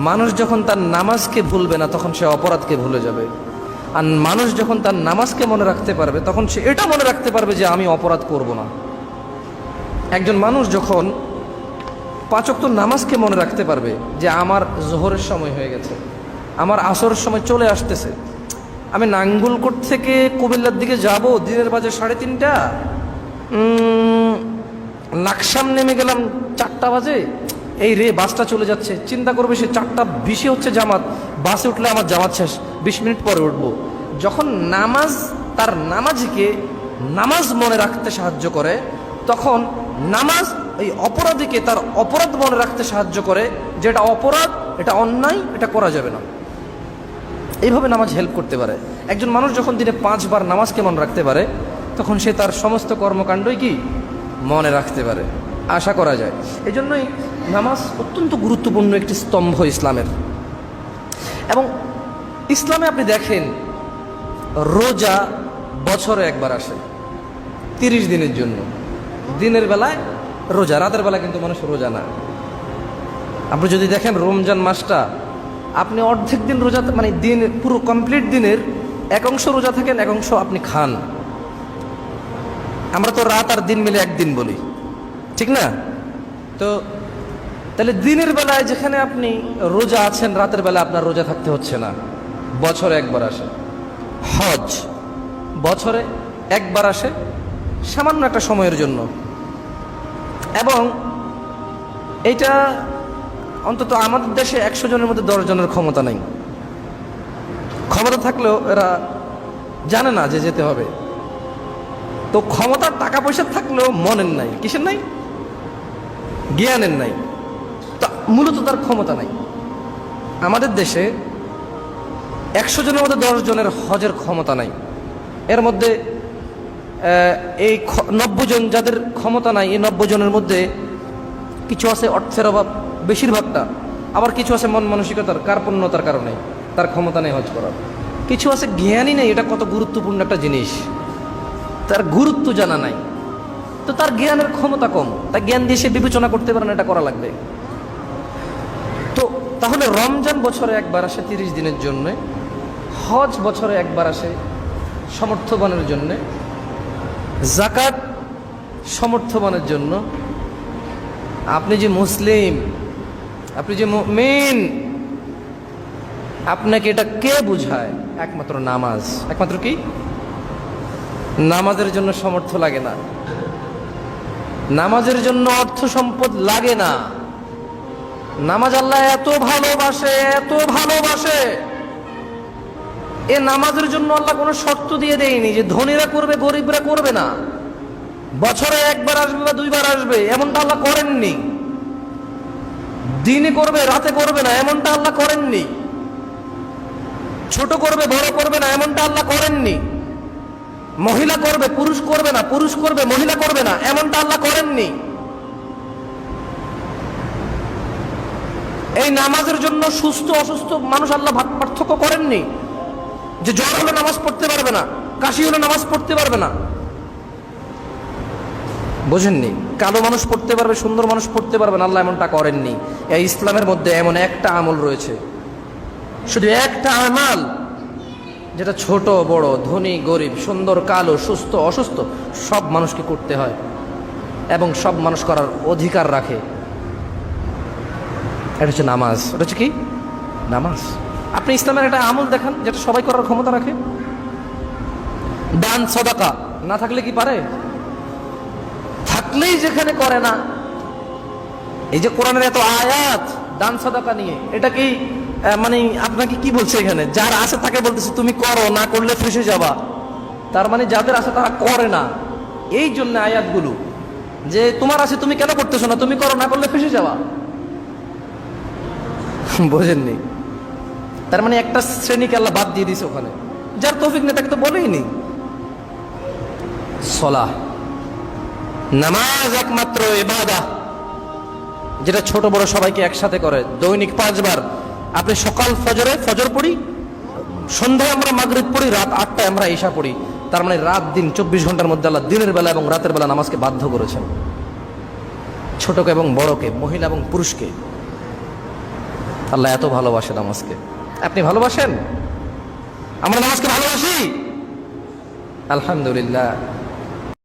মানুষ যখন তার নামাজকে ভুলবে না তখন সে অপরাধকে ভুলে যাবে। আর মানুষ যখন তার নামাজকে মনে রাখতে পারবে তখন সে এটা মনে রাখতে পারবে যে আমি অপরাধ করব না। একজন মানুষ যখন 5 ওয়াক্ত নামাজকে মনে রাখতে পারবে যে আমার জোহরের সময় হয়ে গেছে, আমার আসরের সময় চলে আসতেছে, আমি নাঙ্গলকোট থেকে কুমিল্লার দিকে যাব, দিনের বাজে 3:30, লাকসাম নেমে গেলাম 4টা বাজে, এই রে বাসটা চলে যাচ্ছে, চিন্তা করবে সে 4:20 হচ্ছে জামাত, বাসে উঠলে আমার জামাত শেষ, 20 মিনিট পরে উঠবো। যখন নামাজ তার নামাজিকে নামাজ মনে রাখতে সাহায্য করে, তখন নামাজ এই অপরাধীকে তার অপরাধ মনে রাখতে সাহায্য করে, যে এটা অপরাধ, এটা অন্যায়, এটা করা যাবে না। এইভাবে নামাজ হেল্প করতে পারে। একজন মানুষ যখন দিনে 5 বার নামাজকে মনে রাখতে পারে তখন সে তার সমস্ত কর্মকাণ্ডই কি মনে রাখতে পারে, আশা করা যায়। এই জন্যই নামাজ অত্যন্ত গুরুত্বপূর্ণ একটি স্তম্ভ ইসলামের। এবং ইসলামে আপনি দেখেন রোজা বছরে একবার আসে 30 দিনের জন্য। দিনের বেলায় রোজা, রাতের বেলা কিন্তু মানুষ রোজা না। আপনি যদি দেখেন রমজান মাসটা, আপনি অর্ধেক দিন রোজা, মানে দিন পুরো কমপ্লিট দিনের এক অংশ রোজা থাকেন, এক অংশ আপনি খান। আমরা তো রাত আর দিন মিলে একদিন বলি, ঠিক না? তো তাহলে দিনের বেলায় যেখানে আপনি রোজা আছেন, রাতের বেলা আপনার রোজা থাকতে হচ্ছে না। বছরে একবার আসে হজ, বছরে একবার আসে সামান্য একটা সময়ের জন্য। এবং এইটা অন্তত আমাদের দেশে 100 জনের মধ্যে 10 জনের ক্ষমতা নেই। ক্ষমতা থাকলেও এরা জানে না যে যেতে হবে। তো ক্ষমতার টাকা পয়সা থাকলেও মনের নাই, কিসের নাই? জ্ঞানের নাই। তা মূলত তার ক্ষমতা নাই। আমাদের দেশে 100 জনের মধ্যে 10 জনের হজের ক্ষমতা নাই। এর মধ্যে এই 90 জন যাদের ক্ষমতা নাই, এই 90 জনের মধ্যে কিছু আছে অর্থের অভাব, বেশিরভাগটা। আবার কিছু আছে মন মানসিকতার কার্পণ্যতার কারণে তার ক্ষমতা নেই হজ করার। কিছু আছে জ্ঞানই নেই, এটা কত গুরুত্বপূর্ণ একটা জিনিস, তার গুরুত্ব জানা নাই। তো তার জ্ঞানের ক্ষমতা কম, তার জ্ঞান দিয়ে সে বিবেচনা করতে পারে না এটা করা লাগবে। তো তাহলে রমজান বছরে একবার আসে 30 দিনের জন্য, হজ বছরে একবার আসে সমর্থবানের জন্য, যাকাত সমর্থবানের জন্য। আপনি যে মুসলিম, আপনি যে মুমিন, আপনাকে এটা কে বুঝায়? একমাত্র নামাজ। একমাত্র কি? নামাজের জন্য সামর্থ্য লাগে না, নামাজের জন্য অর্থ সম্পদ লাগে না। নামাজ আল্লাহ এত ভালোবাসে, এত ভালোবাসে, এ নামাজের জন্য আল্লাহ কোনো শর্ত দিয়ে দেয়নি যে ধনীরা করবে গরিবরা করবে না, বছরে একবার আসবে বা 2 বার আসবে, এমনটা আল্লাহ করেননি। দিনে করবে রাতে করবে না, এমনটা আল্লাহ করেননি। ছোট করবে বড় করবে না, এমনটা আল্লাহ করেননি। মহিলা করবে পুরুষ করবে না, পুরুষ করবে মহিলা করবে না, এমনটা আল্লাহ করেননি। এই নামাজের জন্য সুস্থ অসুস্থ মানুষ আল্লাহ ভাগ পার্থক্য করেননি, যে জ্বর হলে নামাজ পড়তে পারবে না, কাশি হলে নামাজ পড়তে পারবে না। বোঝেননি? কালো মানুষ পড়তে পারবে, সুন্দর মানুষ পড়তে পারবে না, আল্লাহ এমনটা করেননি। এই ইসলামের মধ্যে এমন একটা আমল রয়েছে, শুধু একটা আমাল, যেটা ছোট বড়, ধনী গরিব, সুন্দর কালো, সুস্থ অসুস্থ সব মানুষকে করতে হয় এবং সব মানুষ করার অধিকার রাখে। এটা হচ্ছে নামাজ। এটা হচ্ছে কি? নামাজ। আপনি ইসলামের একটা আমল দেখান যেটা সবাই করার ক্ষমতা রাখে। দান সাদাকা না থাকলে কি পারে? থাকলেই যেখানে করে না। এই যে কোরআনের এত আয়াত দান সাদাকা নিয়ে, এটা কি মানে আপনাকে কি বলছে এখানে? যার আছে তাকে বলতেছে তুমি করো, না করলে ফেঁসে যাবা। তার মানে যাদের আছে তারা করে না। এই জন্য আয়াতগুলো যে তোমার আছে তুমি কেন করতেছো না, তুমি করো, না করলে ফেঁসে যাবা। বোঝেননি? তার মানে একটা শ্রেণীকে আল্লাহ বাদ দিয়ে দিছে ওখানে, যার তৌফিক নেই তাকে তো বলেই নি। সলাহ, নামাজ একমাত্র ইবাদত যেটা ছোট বড় সবাইকে একসাথে করে। দৈনিক 5 বার। আপনি সকাল ফজরে ফজর পড়ি, সন্ধ্যায় আমরা মাগরিব পড়ি, রাত 8টায় আমরা ইশা পড়ি। তার মানে রাত দিন 24 ঘন্টার মধ্যে আল্লাহ দিনের বেলা এবং রাতের বেলা নামাজকে বাধ্য করেছেন, ছোটকে এবং বড়কে, মহিলা এবং পুরুষকে। আল্লাহ এত ভালোবাসে নামাজকে। আপনি ভালোবাসেন? আমরা নামাজকে ভালোবাসি, আলহামদুলিল্লাহ।